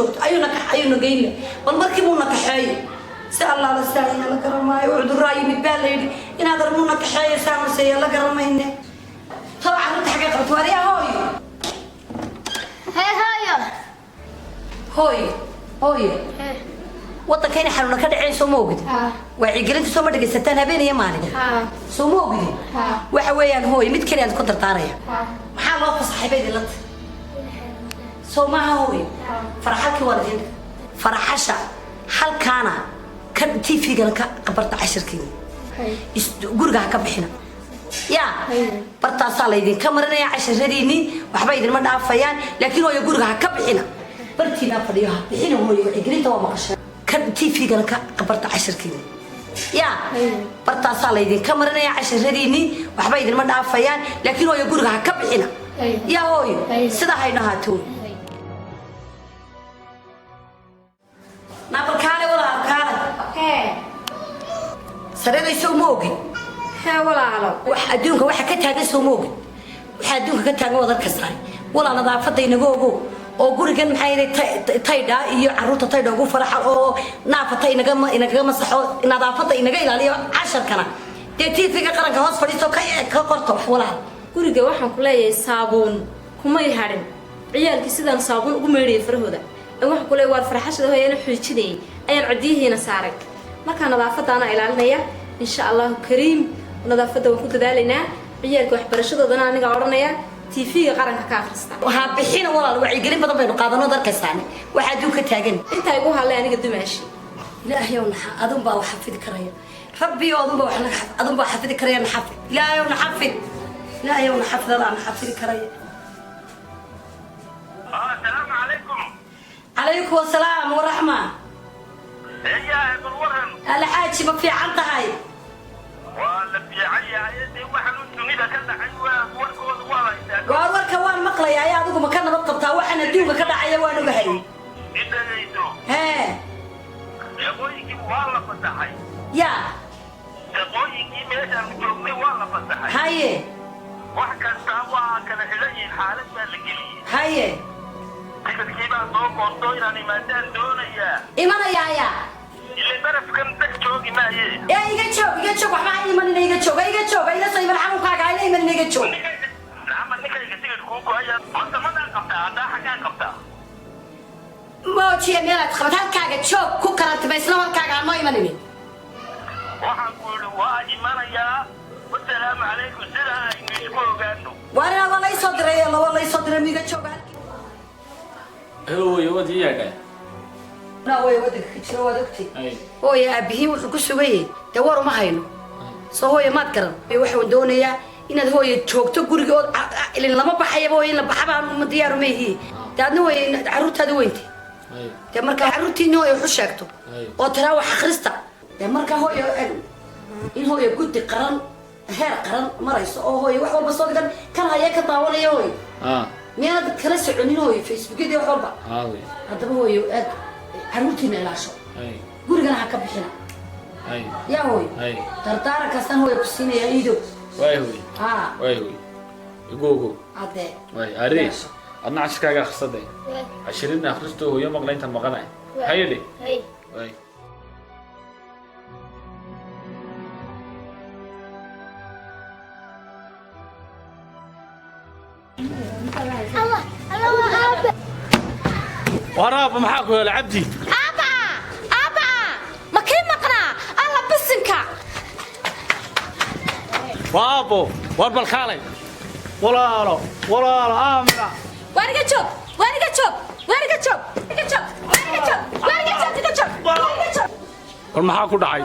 joogto ayuuna geynle bal markii buu nakaxeeyo si allah la saayina la garamaayo cuduraayo mid baa la yidhi inaad armuu nakaxeeyo saamaseeya la garamayne taba carruurta xagee qabto waariyaa hooyo hooyo waddankayna xanuuna ka dhaceen soo ma ogid wacyigelinta soo ma dhegaysataan habeen iyo maalin soo ma ogid waxa weeyaan hooyo mid kale aan ku dardaaraya maxaa loo fasaxay bay dilanta soo maaha hooyo farxalkii waa idin farxasha halkaana ka TV-gana ka qabarta cashirkiina guriga ha ka bixina yaa bartaasaa laydinka marinaya cashiradiinii waxba idinma dhaafayaan laakiin hooyo guriga ha ka bixina bartiina fadhiyo ha bixina hooyo wacyigelinta waa maqashay TV-gana ka qabarta cashirkiina yaa bartaasaa laydinka marinaya cashiradiinii waxba idinma dhaafayaan laakiin hooyo guriga ha ka bixina yaa hooyo sidaa hayna haato naabalkaale walaalkaale sareeday soo ma ogin walaalo wax adduunka waxa ka taagan soo ma ogin waxa adduunka ka taagan wadar kastaay walaa nadaafadda inaga ogo oo gurigan maxay inay taydha iyo carruurta taydha ugu faraxa oo naafata inaga masaxo nadaafadda inaga ilaaliyo casharkana dee TV-ga qaranka hoos fadhiisto ka qorto wax walaal guriga waxaan ku leeyahay saabuun kumay hadhin ciyaalkii sidaan saabuun ugu meedhiyay farahooda waxaan ku leeyahay waa farxashada hooyana xuujinayay ayaan codiyihiina saaray markaa nadaafadda ana ilaalinaya insha allahu kariim nadaafadda waan ku dadaalaynaa ciyaalka waxbarashadoodana aniga odhanaya TV-ga qaranka ka akhrista waxaa bixina walaal wacyigelin badan baynu qaadano darkaysaani waxaa adduunka taagan intaa igu hadlay aniga dumaashi ilaahayow adun baa wax xafidi karaya rabbi adun baa xafidi karaya naxafid ilaahayow naxafid ilaahayow naxafid adaan xafidi karaya السلام عليكم. عليكم السلام ورحمة. يا بالورن. الحاج ما في عنده هاي. ولا في عيا يدي واحد ونيدا كذا حيوة وركود ولا. ورك وان مقلة يا أدوك مكان بطبطة وحنا اليوم كذا حيوان وبهاي. إذا جيتوا. ها. يا بوي كيف والله فتحي. يا. يا بوي كيف إيش المجرمين والله فتحي. هاي. وحكى سوا كان حلي حالة بالجلي. هاي. كيف أصوب وصوير أنا ما تندون يا. إيمان يا. اللي بعرف كم تكتوي ما هي. يا يجتشوف وحنا إيمان يجتشوف إذا صيب العمو كاجا إيمان يجتشوف. نعم نكى يصير كوكو هيا كنت ما نقطع هذا حاجة نقطع. ما شيء ميلاد خبط هل كاجا تشوف كوكرات بس لو كاجا ما إيمان مين. وحنقول وإيمان يا والسلام عليكم سلام يشكو قانو. وأنا والله يصدر يا الله والله يصدر ميجا تشوف. هو يودي ياك. لا هو يودك شو ودكتي. هو يا أبيه وحكوش ويه دوار ما هينو. هو ما تكرم. يوحي ودونيا إن هو يشوك تقول اللي لما بحيا هو إن بحبها من ديار ميه. تعرف هو عروت هذا وينتي. تمرك عروتي إنه يحشكتو. وتراوح خرستا. تمرك هو إن هو يقول قرن هير قرن مريس أو هو يوحي بس هو كان هيك طاولة يوي. مياد كلا سعنين هو فيسبوك يدي وحبا. هذا هو يؤد عروتنا لا شو. قولنا هكذا بحنا. يا هو. ترتارك أصلا هو يقصين يا إيدو. واي هو. واي هو. يقول. هذا. واي أريس. أنا عشكا خصدي. 20 أخرجته هو يوم مقلين تمقنع. هاي لي. واي. وراب محاكو يا عبدي. أبا ما كيف مقنع الله بسنك. وابو ورب الخالي. ولا آمنا. وارجع شوف والمحاكو دعي.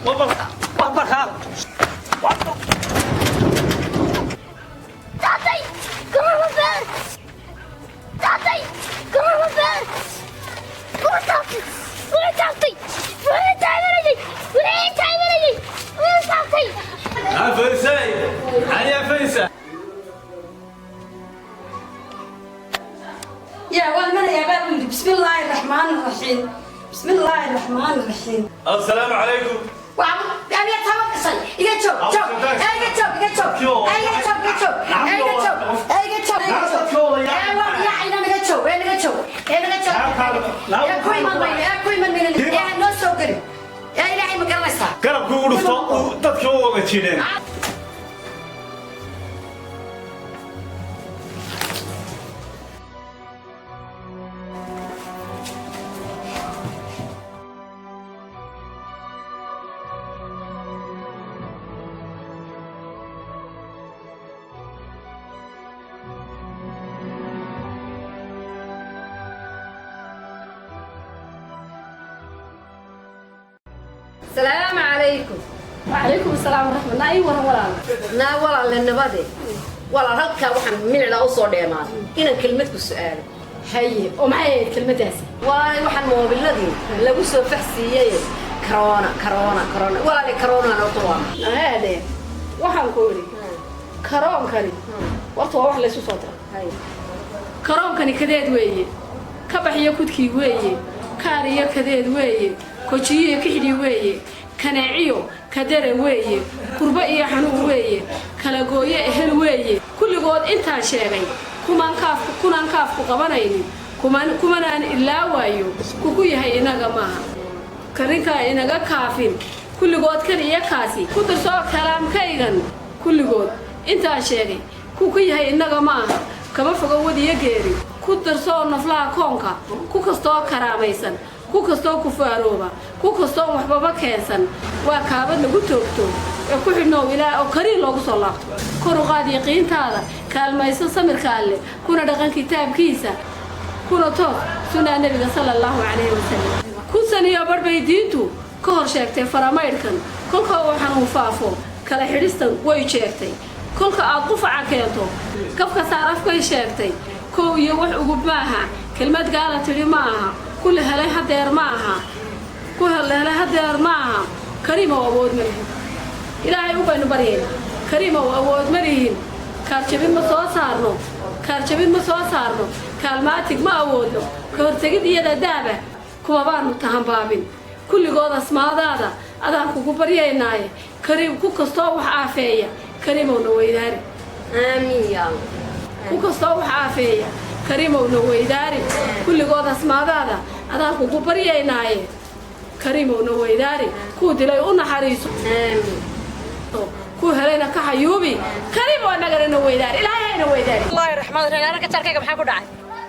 وابا خال. تعطي قرر فين؟ تعطي قرر فين؟ وين تعطي؟ وين تعطي؟ وين تعملي؟ وين تعملي؟ وين تعطي؟ يا فرسي يا فرسة. يا والمن يا بابا بسم الله الرحمن الرحيم. بسم الله الرحمن الرحيم. السلام عليكم أنا أتوقع شيء إيجا شوف شوف إيجا شوف إيجا شوف إيجا شوف إيجا شوف إيجا شوف إيجا شوف إيجا شوف يا عينا إيجا شوف إيجا شوف إيجا شوف يا كوي من يا نص وكري يا إلهي مكرمسها قرب كورو dadka oo wada jireen السلام عليكم. وعليكم السلام ورحمة الله. أيوة ولا لا ولا للنبضي ولا هلكا وحن من على أصول ديمان إن كلمتك السؤال هي ومعي كلمة داسي ولا وحن مو بالذي لو سوف فحسية كورونا كورونا كورونا ولا لكورونا لو طوال هذا وحن كوري كرام كري وقت واحد ليش صوتها هاي كرام كني كذا ويا كبحية كتكي ويا كارية كذا ويا كوتشية كحدي ويا كناعيو كدر ويا قربة إيه حنو ويا كلاجوية أهل ويا كل جود أنت شاعري كمان كاف قبنايني كمان أنا إلا وايو كوكوي هاي نجمعها كريكا إنجا كافين كل جود كريه كاسي كتر صار كلام كيغن كل جود أنت شاعري كوكوي هاي نجمعها كما فقود يجري كتر صار نفلا كونكا كوكستو كراميسن كوكستو كفاروبا كوكستو محبوبة كيسن وكابد نقطوكتو كوحنو إلى أو كريم لوجو صلاحته كرو قاد يقين هذا كلمة يسمر كله كنا دقن كتاب كيسة كنا توك سنة النبي صلى الله عليه وسلم كل سنة يبر بيدينتو كهر شاكتي فراميركن كل كوا حنوفافو كلا حريستن ويشاكتي كل كأطوف عكيتو كيف كسارف كوي شاكتي كو يوح عقب معها كلمة قالت لي معها كل هلا هدير معها كل هلا هدير معها كريمة وأبود مريهن إلهي أبين بريهن كريمة وأبود مريهن كارشبين ما سوا صارنو كلماتك ما أبودلو كورتجد يدا دابة كم بان متهم بابين كل جود اسماء هذا أنا كوكو بريهن ناي كريم كوكو استوى عافية كريمة ونويداري آمين يا الله كوكو استوى عافية كريمة ونويداري كل جود اسماء هذا أنا كوكو بريهن ناي كريمة ونويداري كود لا يقولنا حريص آمين كو هلينا كحيوبي كريمة ونقدر نويداري لا هي نويداري الله الرحمن الرحيم أنا كتركك محاك وداعي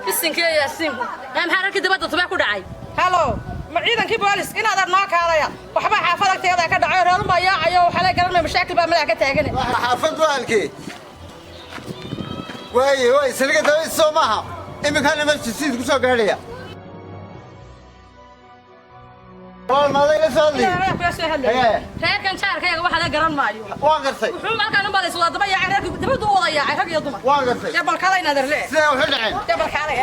السنك يا السنك أنا محارك دبادة طبيعك وداعي هلو معيدن كي بوليس إن هذا ما كاريا وحبا حافظك تيدا كدعي رولم بيا عيو وحلا قرن مشاكل بملاك تاجني حافظ بالكي واي سلقة دوي الصومها إما كان ماشي سيد كسر قارية والله ما ذي لسالي reer kan jaarkayga waxa la garan maayo waan gartay wuxuu markaan u baleys wada daba yaacay reerku dibadu wada yaacay rag iyo dumar waan gartay jabal kale inaad rle sidee u xidhaceen jabal kale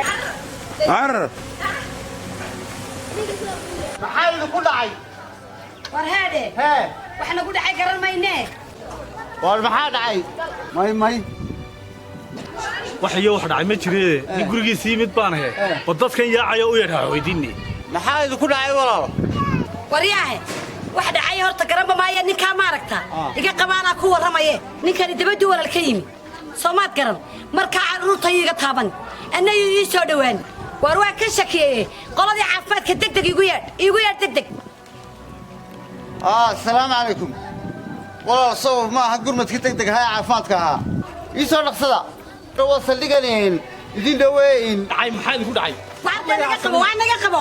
عرر maxaa ku dhacay warhaade hee waxna ku dhacay garan maynee war maxaa dhacay may wax iyo wax dhacay ma jiree in gurigiisa yimid baan ahay oo dadkan yaacaya u yaraha weydiinay maxaa ku dhacay walaal wariyaahe wax dhacay horta garanba maaya ninkaa maaragta iga qabaanaa ku warramaye ninkani dabadii walal ka yimi soomaad garan markaa carruurtay iga taaban anna ii soo dhowaan war waa ka shakiyey qoladii caafimaadka degdeg igu yeedh degdeg assalaamu calaykum walaal sabab ma aha gurmadka degdeg ahaa caafimaadka ahaa ii soo dhaqsada dhawa saldhiganeen idin dhaweyn dhacay maxaa idinku dhacay waa naga qabo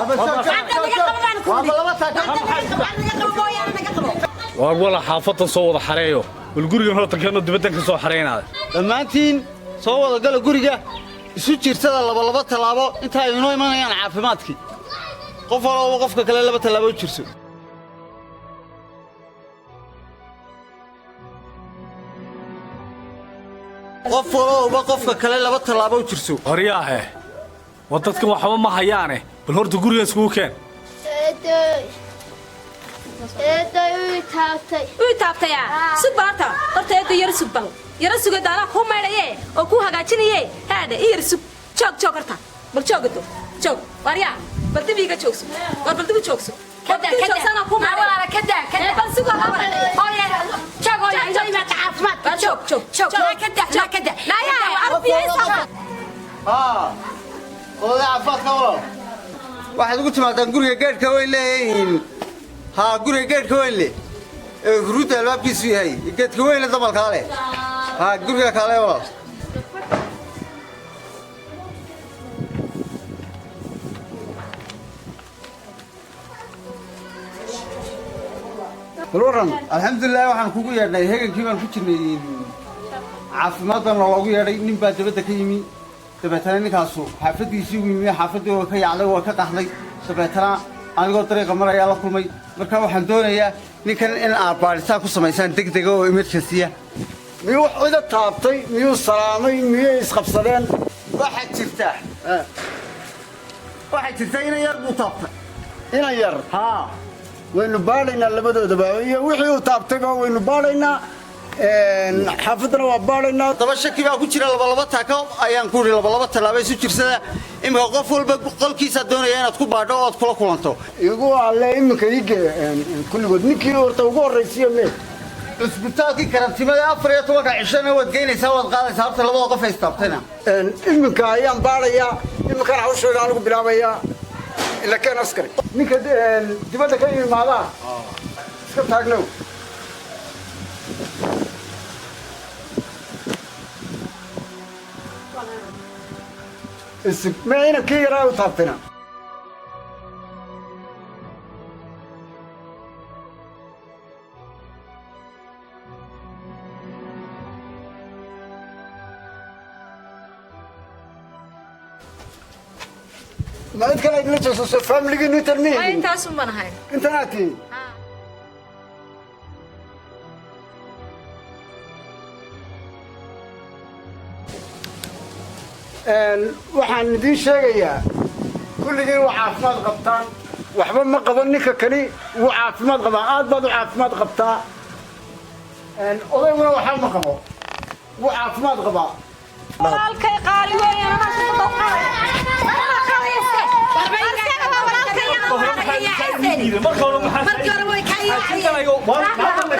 war wala xaafadda soo wada xareeyo wal gurigan horta keeno dibaddan ka soo xareynaa dhammaantiin soo wada gala guriga isu jirsada laba talaabo inta ay inoo imanayaan caafimaadkii qof walba qofka kale laba talaabo u jirso qof walba qofka kale laba talaabo u jirso horyaahe wadadkan waxba ma hayaane bal horta guriga isku keen uy taabtay subaata horta eedo yar suga daana ku meedaye oo ku hagaajinaye haada yar sug joog horta bal joogto joog warya bal dibiga joogso war bal dibi joogso oday caafimaadka walaal waxaad ugu timaadaan guriga geedhka weyn leeyihiin haa guriga geedhka weyn leh ee huruudda albaabkiisu yahay geedka weyn leh damalkaa leh haa guriga kaale walaal balwaran alxamdulilah waxaan kugu yeedhnay hegankii baan ku jirnay caafimaaddan loogu yeedhay nin baa dabadda ka yimi dabeetana ninkaasu xaafaddiisii ugu yimi xaafaddii waa ka yaacday waa ka qaxday dabeetana anigoo dariiqa marayaa la kulmay marka waxaan doonayaa ninkan in aad baadhitaan ku samaysaan degdega oo emergency-a miyuu wax cida taabtay miyuu salaamay miyay isqabsadeen waxaa jirta ina yar buu taabtay ina yar haa waynu baadhaynaa labadoodaba iyo wixii uu taabtayba waynu baadhaynaa xaafaddana waa baadhaynaa daba shaki baa ku jira labalaba taako ayaan ku idhi labalaba tallaaba isu jirsada iminka qof walba qolkiisaa doonaya inaad ku baadho oo aad kula kulanto igu alle iminka iige kulligood ninkii horta ugu horraysiiyo mee cisbitaalkii karantimada 14 cishana waad geynaysaa waad qaadaysaa horta labada qof ay istaabtayna iminka ayaan baadhayaa iminkana hawshooda anigu bilaabayaa ila keen askari ninka dibadda ka imaadaa iska taagnow ma inankii yaraa u taabtayna ما أنت كلا يجلس في فاميلي نترمي أنت أصلا ما نهاي أنت ناتي waxaan idiin sheegayaa kulligiin waa caafimaad qabtaan waxba ma qaban ninka kali wuu caafimaad qabaa aad baad u caafimaad qabtaa odayguna waxba ma qabo wuu caafimaad qabaa walaalkay qaali weeyaan marka hore maxaa